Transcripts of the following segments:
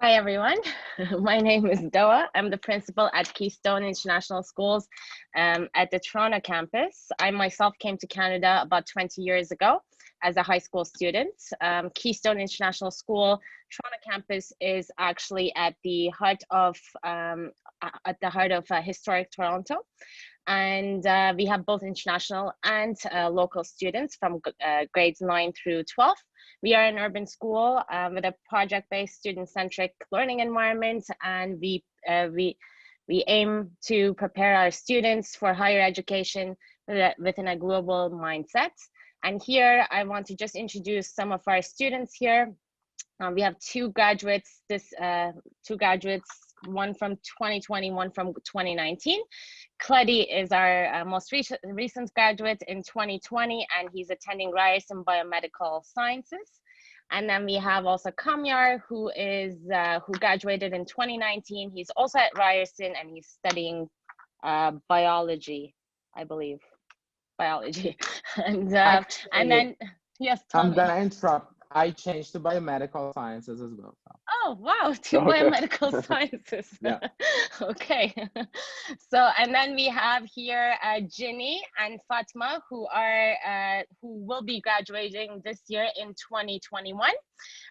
Hi, everyone. My name is Doa. I'm the principal at Keystone International Schools at the Toronto campus. I myself came to Canada about 20 years ago as a high school student. Keystone International School, Toronto campus is actually at the heart of historic Toronto. And we have both international and local students from grades 9 through 12. We are an urban school with a project-based, student-centric learning environment, and we aim to prepare our students for higher education within a global mindset. And here, I want to just introduce some of our students here. We have two graduates, one from 2020, one from 2019. Cleddy is our most recent graduate in 2020, and he's attending Ryerson Biomedical Sciences. And then we have also Kamyar, who graduated in 2019. He's also at Ryerson, and he's studying biology, I believe, biology. And then yes, I'm gonna interrupt. I changed to biomedical sciences as well. Oh, wow, two biomedical sciences. Yeah. Okay. So, and then we have here Ginny and Fatma, who will be graduating this year in 2021.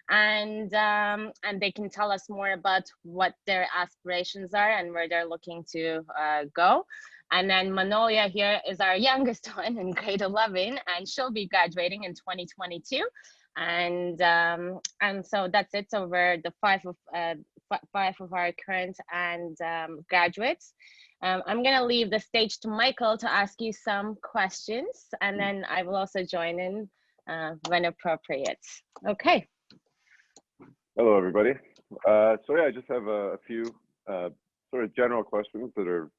And they can tell us more about what their aspirations are and where they're looking to go. And then Manolia here is our youngest one in grade 11, and she'll be graduating in 2022. And so that's it. So we're the five of our current and graduates. I'm gonna leave the stage to Michael to ask you some questions, and then I will also join in when appropriate. Okay. Hello, everybody. So yeah, I just have a few sort of general questions that are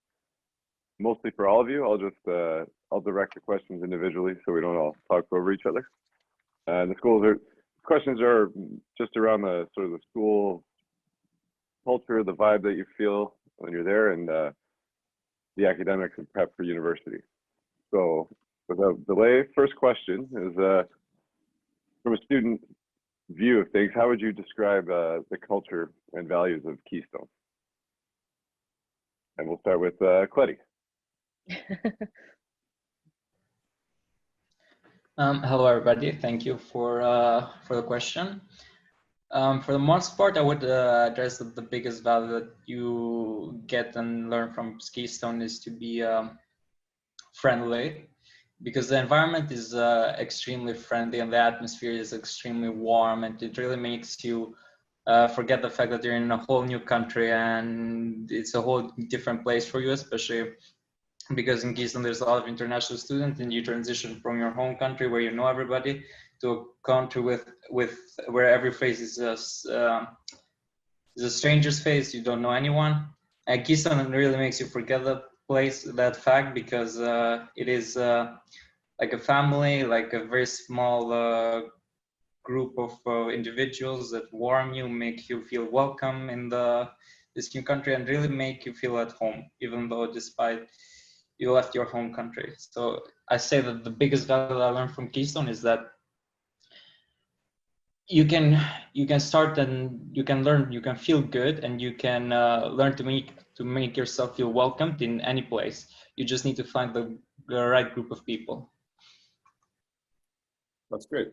mostly for all of you. I'll direct the questions individually so we don't all talk over each other. The questions are just around the sort of the school culture, the vibe that you feel when you're there, and the academics and prep for university. So without delay, first question is from a student view of things, how would you describe the culture and values of Keystone? And we'll start with Cleddy. Hello, everybody. Thank you for the question. For the most part, I would address that the biggest value that you get and learn from Keystone is to be friendly, because the environment is extremely friendly and the atmosphere is extremely warm, and it really makes you forget the fact that you're in a whole new country and it's a whole different place for you, especially because in Keystone there's a lot of international students, and you transition from your home country where you know everybody to a country with where every face is a stranger's face. You don't know anyone. And Keystone really makes you forget that fact, because it is like a family, like a very small group of individuals that warm you, make you feel welcome in this new country, and really make you feel at home, even though despite you left your home country. So I say that the biggest value I learned from Keystone is that you can start and you can learn, you can feel good, and you can learn to make yourself feel welcomed in any place. You just need to find the right group of people. That's great.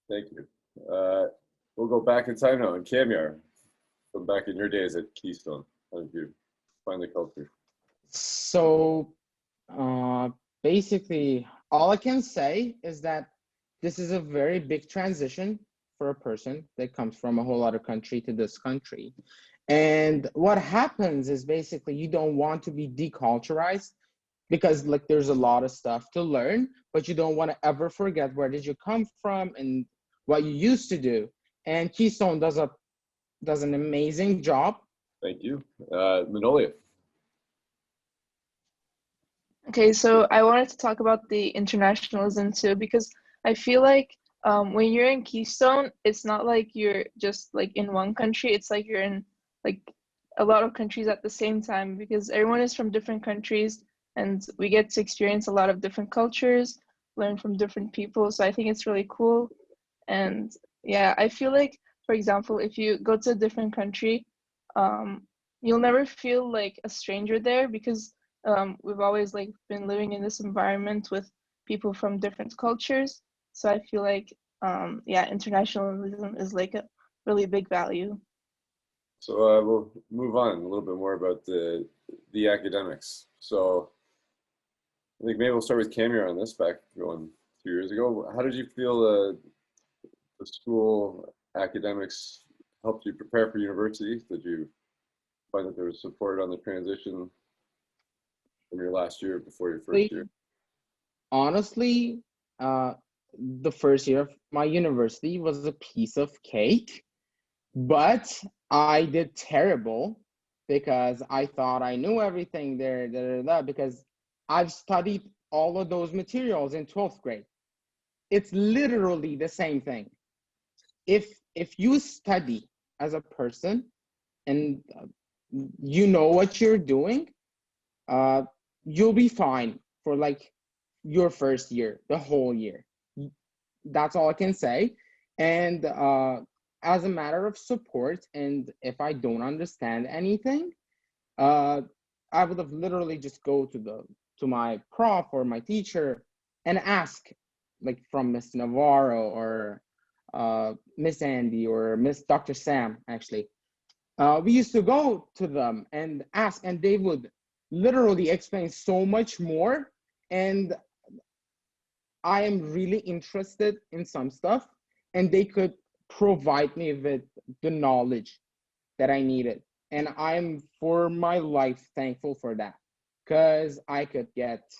Thank you. We'll go back in time now. And Kamyar, from back in your days at Keystone, how did you find the culture? So basically, all I can say is that this is a very big transition for a person that comes from a whole other country to this country. And what happens is basically you don't want to be deculturized, because like there's a lot of stuff to learn, but you don't want to ever forget where did you come from and what you used to do. And Keystone does an amazing job. Thank you. Manolia. Okay, so I wanted to talk about the internationalism too, because I feel like when you're in Keystone, it's not like you're just like in one country. It's like you're in like a lot of countries at the same time, because everyone is from different countries and we get to experience a lot of different cultures, learn from different people. So I think it's really cool. And yeah, I feel like for example, if you go to a different country, you'll never feel like a stranger there because we've always like been living in this environment with people from different cultures. So I feel like yeah, internationalism is like a really big value. So we'll move on a little bit more about the academics. So I think maybe we'll start with Camille on this, back going 2 years ago. How did you feel the school academics helped you prepare for university? Did you find that there was support on the transition from your last year before your first year? Honestly, the first year of my university was a piece of cake, but I did terrible because I thought I knew everything there, because I've studied all of those materials in 12th grade. It's literally the same thing. If you study as a person and you know what you're doing, you'll be fine for like your first year, the whole year. That's all I can say. And as a matter of support, and if I don't understand anything, I would have literally just go to my prof or my teacher and ask, like from Miss Navarro or Miss Andy or Miss Dr. Sam, actually. We used to go to them and ask, and they would literally explain so much more. And I am really interested in some stuff, and they could provide me with the knowledge that I needed. And I'm for my life thankful for that, because I could get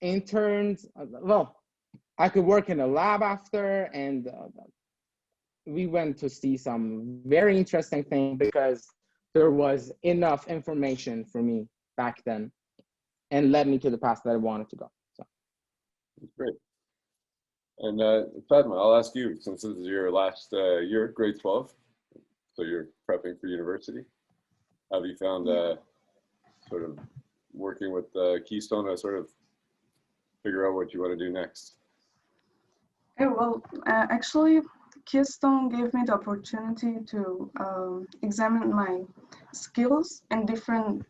interns. Well, I could work in a lab after, and we went to see some very interesting things because there was enough information for me back then and led me to the path that I wanted to go. So That's great. And Fatma, I'll ask you, since this is your last year, grade 12, so you're prepping for university. How have you found sort of working with Keystone to sort of figure out what you want to do next? Yeah, well, actually, Keystone gave me the opportunity to examine my skills in different,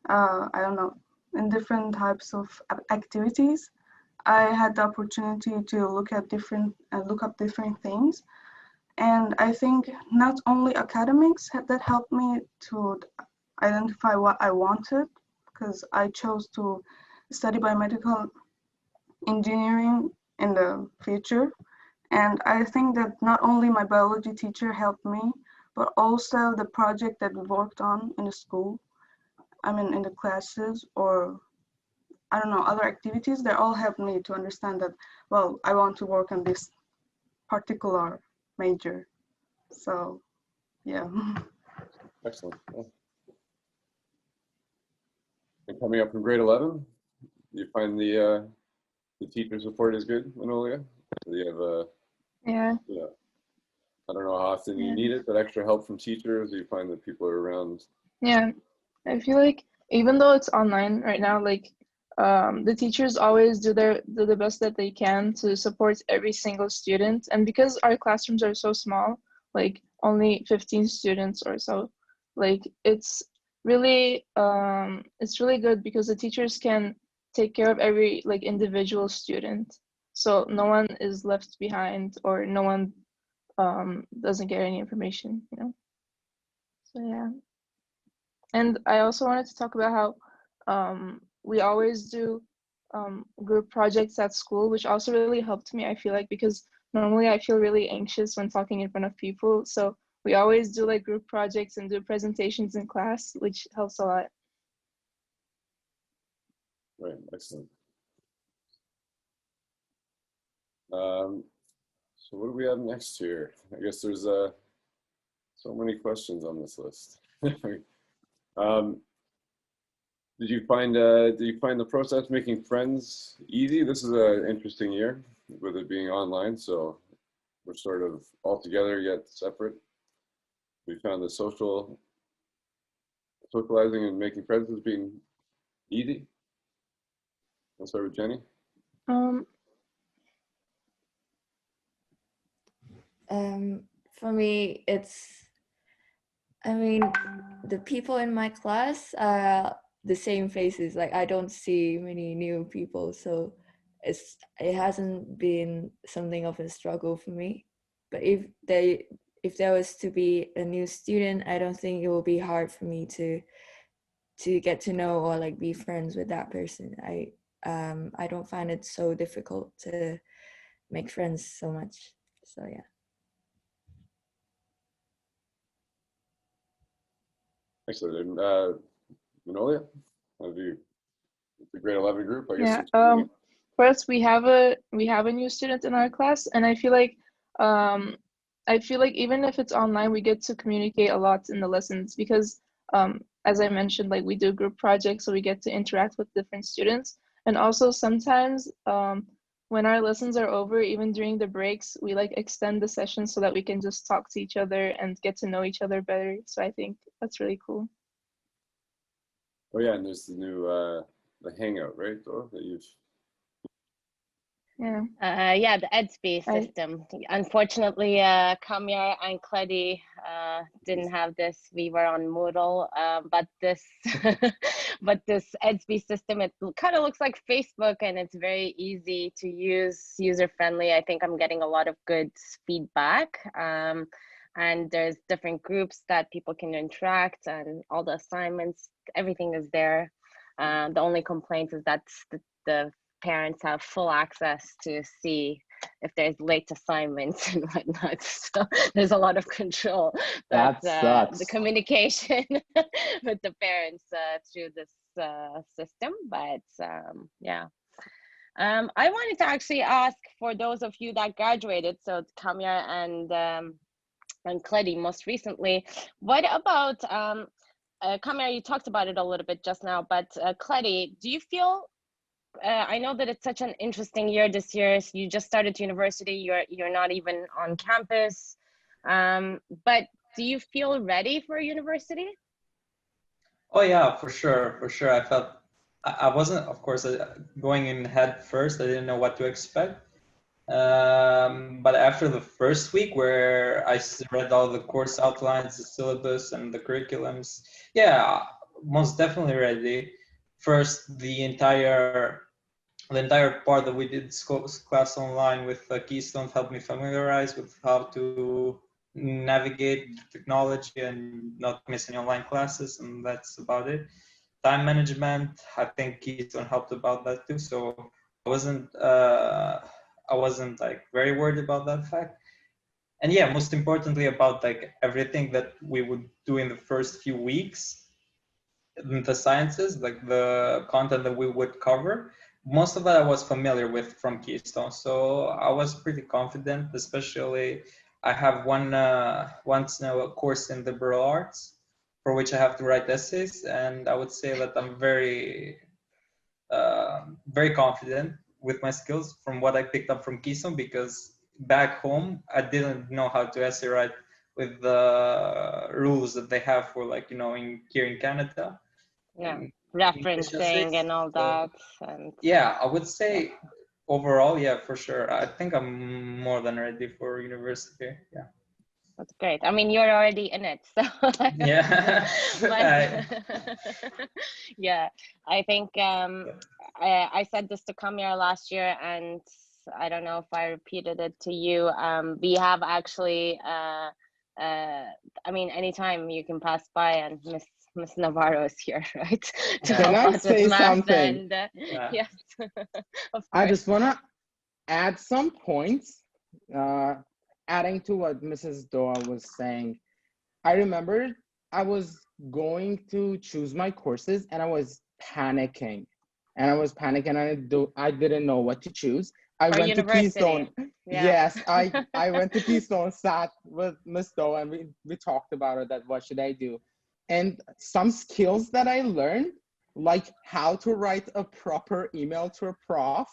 I don't know, in different types of activities. I had the opportunity to look at look up different things. And I think not only academics that helped me to identify what I wanted, because I chose to study biomedical engineering in the future. And I think that not only my biology teacher helped me, but also the project that we worked on in the school, I mean in the classes, or I don't know, other activities, they all helped me to understand that, well, I want to work on this particular major. So, yeah. Excellent. Yeah. And coming up from grade 11, do you find the teacher support is good, Manolia? Do you have Yeah. I don't know how often you need it, but extra help from teachers? Do you find that people are around? Yeah, I feel like even though it's online right now, like the teachers always do the best that they can to support every single student. And because our classrooms are so small, like only 15 students or so, like it's really good because the teachers can take care of every like individual student, so no one is left behind or no one doesn't get any information, you know. So yeah. And I also wanted to talk about how we always do group projects at school, which also really helped me, I feel like, because normally I feel really anxious when talking in front of people. So we always do like group projects and do presentations in class, which helps a lot. Right, excellent. So what do we have next here? I guess there's so many questions on this list. Did you find the process making friends easy? This is an interesting year with it being online, so we're sort of all together yet separate. We found the socializing and making friends as being easy. Let's start with Jenny. for me, I mean, the people in my class are the same faces. Like I don't see many new people, so it hasn't been something of a struggle for me. But if there was to be a new student, I don't think it will be hard for me to get to know or like be friends with that person. I don't find it so difficult to make friends so much. So yeah. Excellent. Manolia, have you, the grade 11 group, I guess. Yeah. First, we have a new student in our class, and I feel like even if it's online, we get to communicate a lot in the lessons because as I mentioned, like we do group projects, so we get to interact with different students, and also sometimes when our lessons are over, even during the breaks, we like extend the session so that we can just talk to each other and get to know each other better. So I think that's really cool. Oh yeah, and there's the new the Hangout, right? Dora, that you've. Yeah. Yeah, the EDSB system. Unfortunately, Kamyar and Cleddy didn't have this. We were on Moodle, but this but this EDSB system, it kind of looks like Facebook, and it's very easy to use, user-friendly. I think I'm getting a lot of good feedback. And there's different groups that people can interact, and all the assignments, everything is there. The only complaint is that the parents have full access to see if there's late assignments and whatnot. So there's a lot of control. That sucks. The communication with the parents through this system. But yeah. I wanted to actually ask, for those of you that graduated, so Kamya and Cleddy most recently, what about Kamya, you talked about it a little bit just now, but Cleddy, do you feel I know that it's such an interesting year this year. So you just started university. You're not even on campus, but do you feel ready for university? Oh yeah, for sure. I felt I wasn't, of course, going in head first. I didn't know what to expect. But after the first week, where I read all the course outlines, the syllabus, and the curriculums, yeah, most definitely ready. First, the entire part that we did class online with Keystone helped me familiarize with how to navigate technology and not miss any online classes, and that's about it. Time management, I think Keystone helped about that too. So I wasn't like very worried about that fact. And yeah, most importantly about like everything that we would do in the first few weeks, the sciences, like the content that we would cover, most of that I was familiar with from Keystone. So I was pretty confident, especially I have one course in liberal arts for which I have to write essays. And I would say that I'm very, very confident with my skills from what I picked up from Keystone, because back home, I didn't know how to essay write with the rules that they have for like, here in Canada. Yeah, referencing and all that. And yeah, I would say overall, yeah, for sure. I think I'm more than ready for university. Yeah. That's great. I mean, you're already in it, so yeah. Yeah, I think I said this to Kamyar last year, and I don't know if I repeated it to you. We have actually, I mean, anytime you can pass by, and Miss Navarro is here, right? Can I say something? And, yes, of course. I just want to add some points, adding to what Mrs. Doa was saying. I remember I was going to choose my courses, and I was panicking. And I didn't know what to choose. I went to Keystone. Yeah. Yes, I went to Keystone, sat with Miss Doa, and we talked about it, that what should I do. And some skills that I learned, like how to write a proper email to a prof,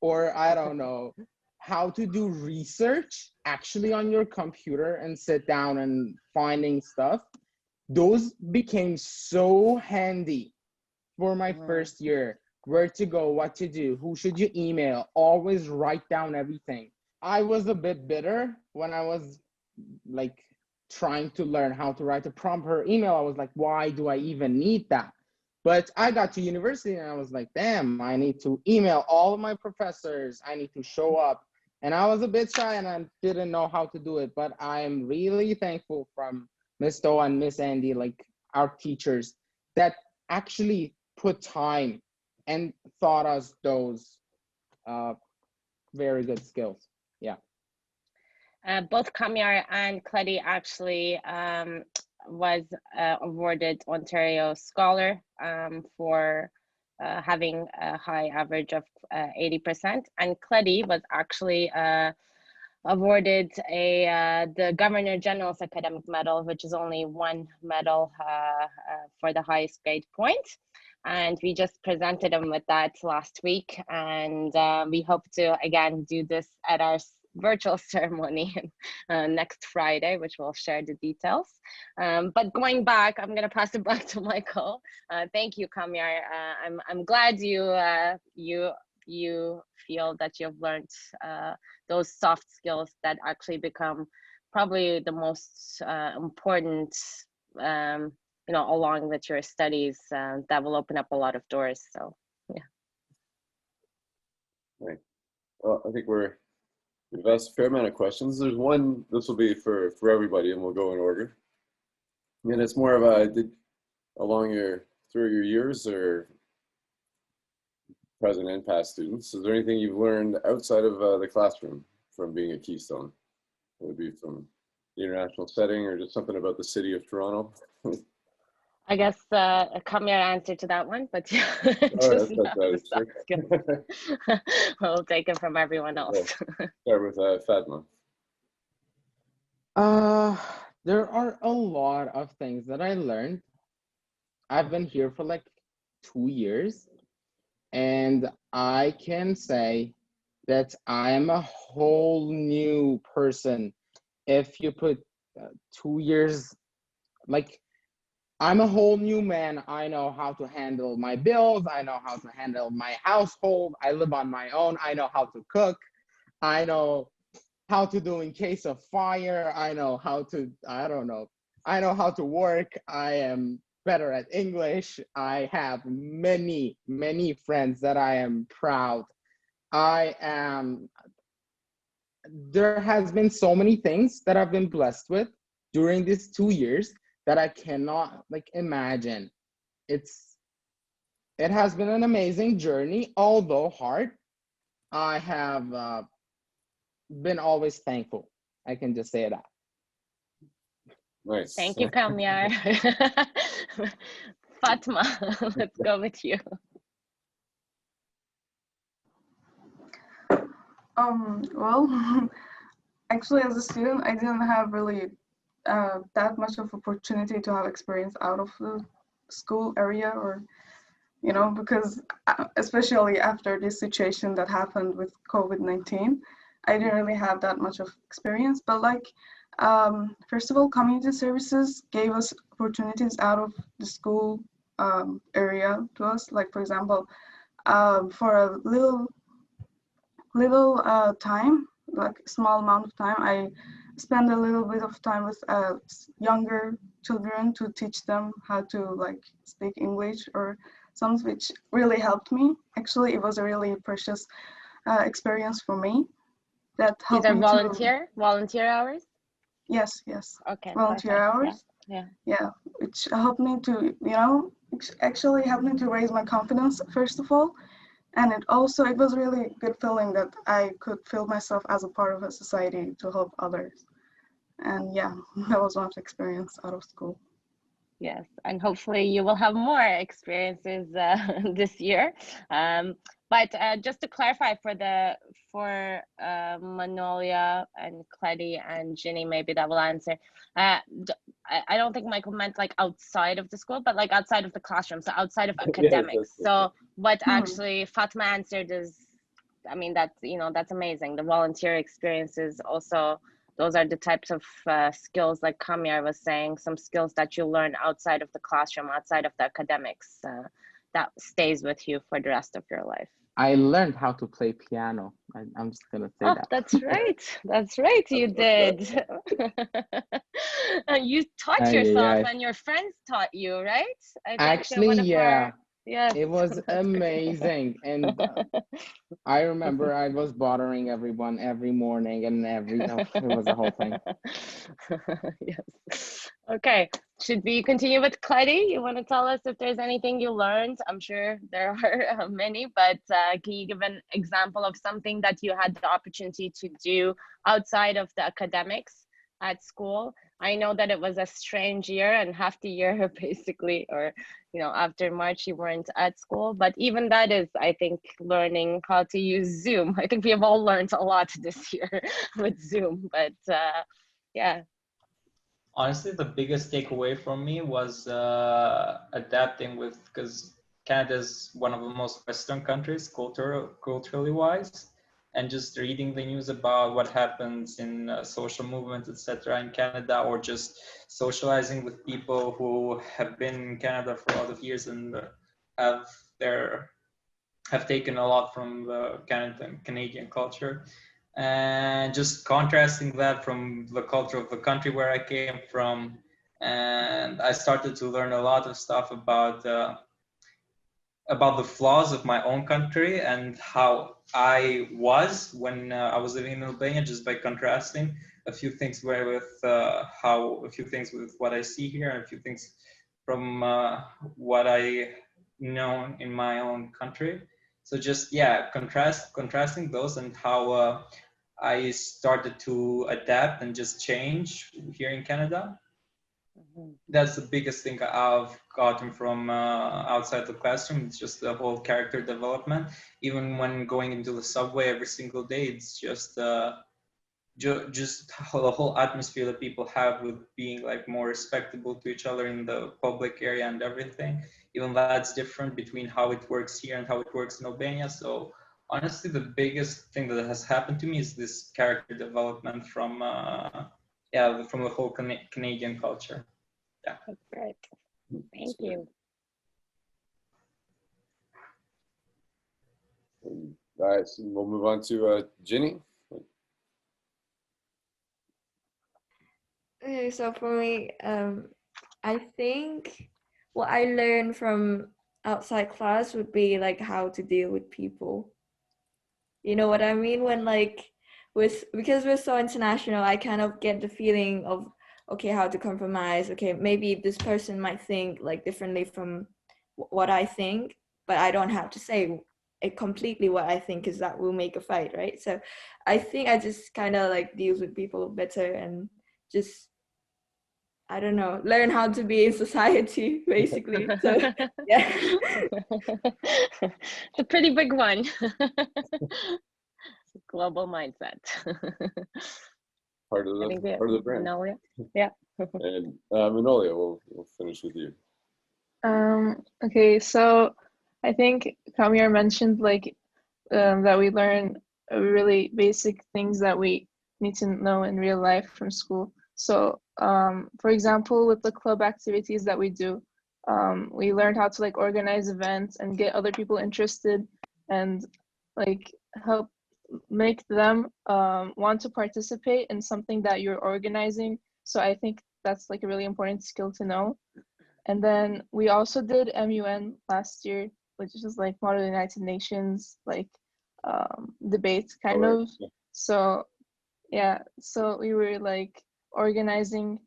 or I don't know, how to do research actually on your computer and sit down and finding stuff. Those became so handy for my first year. Where to go, what to do, who should you email, always write down everything. I was a bit bitter when I was like trying to learn how to write a prompt per email. I was like, why do I even need that? But I got to university and I was like, damn, I need to email all of my professors. I need to show up. And I was a bit shy and I didn't know how to do it. But I'm really thankful from Miss Doa and Miss Andy, like our teachers, that actually put time and taught us those very good skills. Yeah. Both Kamyar and Cleddy actually was awarded Ontario Scholar for having a high average of 80%, and Cleddy was actually awarded the Governor General's Academic Medal, which is only one medal for the highest grade point. And we just presented him with that last week, and we hope to again do this at our virtual ceremony next Friday, which we'll share the details. But going back, I'm going to pass it back to Michael. Thank you, Kamyar. I'm glad you feel that you've learned those soft skills that actually become probably the most important, along with your studies, that will open up a lot of doors. So, yeah. Right. Well, I think we've asked a fair amount of questions. There's one, this will be for everybody, and we'll go in order. And it's more of through your years, or present and past students, is there anything you've learned outside of the classroom from being at Keystone? It would be from the international setting, or just something about the city of Toronto? I guess Kamyar answer to that one, but yeah, just we'll take it from everyone else. Start with Fatma. There are a lot of things that I learned. I've been here for like 2 years, and I can say that I am a whole new person. If you put 2 years, like, I'm a whole new man. I know how to handle my bills. I know how to handle my household. I live on my own. I know how to cook. I know how to do in case of fire. I know how to, I know how to work. I am better at English. I have many, many friends that I am proud. There has been so many things that I've been blessed with during these 2 years that I cannot imagine. It has been an amazing journey, although hard. I have been always thankful. I can just say that. Nice. Thank you, Kamyar. Fatma, let's go with you. Well, actually, as a student, I didn't have really that much of opportunity to have experience out of the school area, or because especially after this situation that happened with COVID-19, I didn't really have that much of experience. But first of all, community services gave us opportunities out of the school area to us. Like, for example, for a little time, like small amount of time, I spend a little bit of time with younger children to teach them how to speak English or something, which really helped me. Actually, it was a really precious experience for me. That helped me. These are volunteer hours? Yes. Okay. Volunteer hours. Yeah, which helped me to, actually helped me to raise my confidence, first of all. And it was really good feeling that I could feel myself as a part of a society to help others. And yeah, that was one of the experience out of school. Yes, and hopefully you will have more experiences this year. But just to clarify for Manolia and Cleddy and Ginny, maybe that will answer. I don't think Michael meant outside of the school, but outside of the classroom, so outside of academics. So what actually Fatma answered is, I mean, that's amazing. The volunteer experiences also, those are the types of skills, like Kamyar was saying, some skills that you learn outside of the classroom, outside of the academics, that stays with you for the rest of your life. I learned how to play piano. I'm just gonna say Oh, that. that's right. That's right, you did. And you taught yourself Yeah. and your friends taught you, right? I think Actually, one of yeah, our, yes, it was that's great. amazing. And I remember I was bothering everyone every morning and it was a whole thing. Yes. Okay. Should we continue with Clyde? You want to tell us if there's anything you learned? I'm sure there are many, but can you give an example of something that you had the opportunity to do outside of the academics at school? I know that it was a strange year and half the year basically, or after March you weren't at school, but even that is, I think, learning how to use Zoom. I think we have all learned a lot this year with Zoom, but yeah. Honestly, the biggest takeaway from me was adapting with, because Canada is one of the most Western countries culturally wise, and just reading the news about what happens in social movements, etc. in Canada, or just socializing with people who have been in Canada for a lot of years and have taken a lot from the Canadian culture, and just contrasting that from the culture of the country where I came from. And I started to learn a lot of stuff about the flaws of my own country and how I was when I was living in Albania, just by contrasting a few things with what I see here, and a few things from what I know in my own country. So just, yeah, contrasting those, and how I started to adapt and just change here in Canada. That's the biggest thing I've gotten from outside the classroom. It's just the whole character development. Even when going into the subway every single day, it's just the whole atmosphere that people have with being like more respectable to each other in the public area and everything. Even that's different between how it works here and how it works in Albania. So honestly, the biggest thing that has happened to me is this character development from the whole Canadian culture. Yeah. That's great. Thank you. All right, so we'll move on to Ginny. Okay, so for me, I think what I learned from outside class would be like how to deal with people. You know what I mean? When because we're so international, I kind of get the feeling of, okay, how to compromise. Okay, maybe this person might think like differently from what I think, but I don't have to say it completely what I think, because that will make a fight, right? So I think I just kind of like deals with people better and just, I don't know, learn how to be in society, basically. So yeah. It's a pretty big one. Global mindset. Part of the brand. Manolia? Yeah. And Manolia, we'll finish with you. Okay, so I think Kamir mentioned that we learn really basic things that we need to know in real life from school. So for example, with the club activities that we do, we learned how to organize events and get other people interested and help make them want to participate in something that you're organizing. So I think that's a really important skill to know. And then we also did MUN last year, which is Model United Nations debate kind of. So yeah, so we were organizing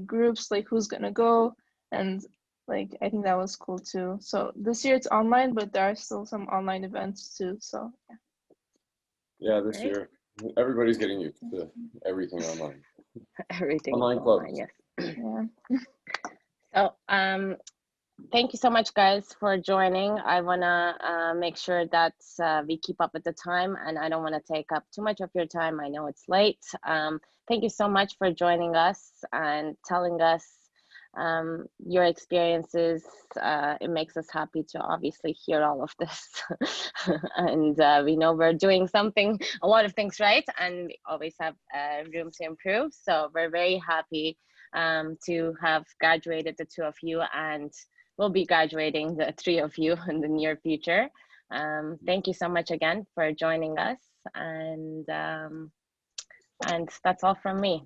groups, who's gonna go, and I think that was cool too. So this year it's online, but there are still some online events too. So yeah. Yeah, this year everybody's getting used to everything online. Everything online clubs. Yes. Yeah. So thank you so much, guys, for joining. I wanna make sure that we keep up with the time, and I don't want to take up too much of your time. I know it's late. Thank you so much for joining us and telling us your experiences. It makes us happy to obviously hear all of this. And we know we're doing a lot of things right, and we always have room to improve. So we're very happy to have graduated the two of you, and we'll be graduating the three of you in the near future. Thank you so much again for joining us, and that's all from me.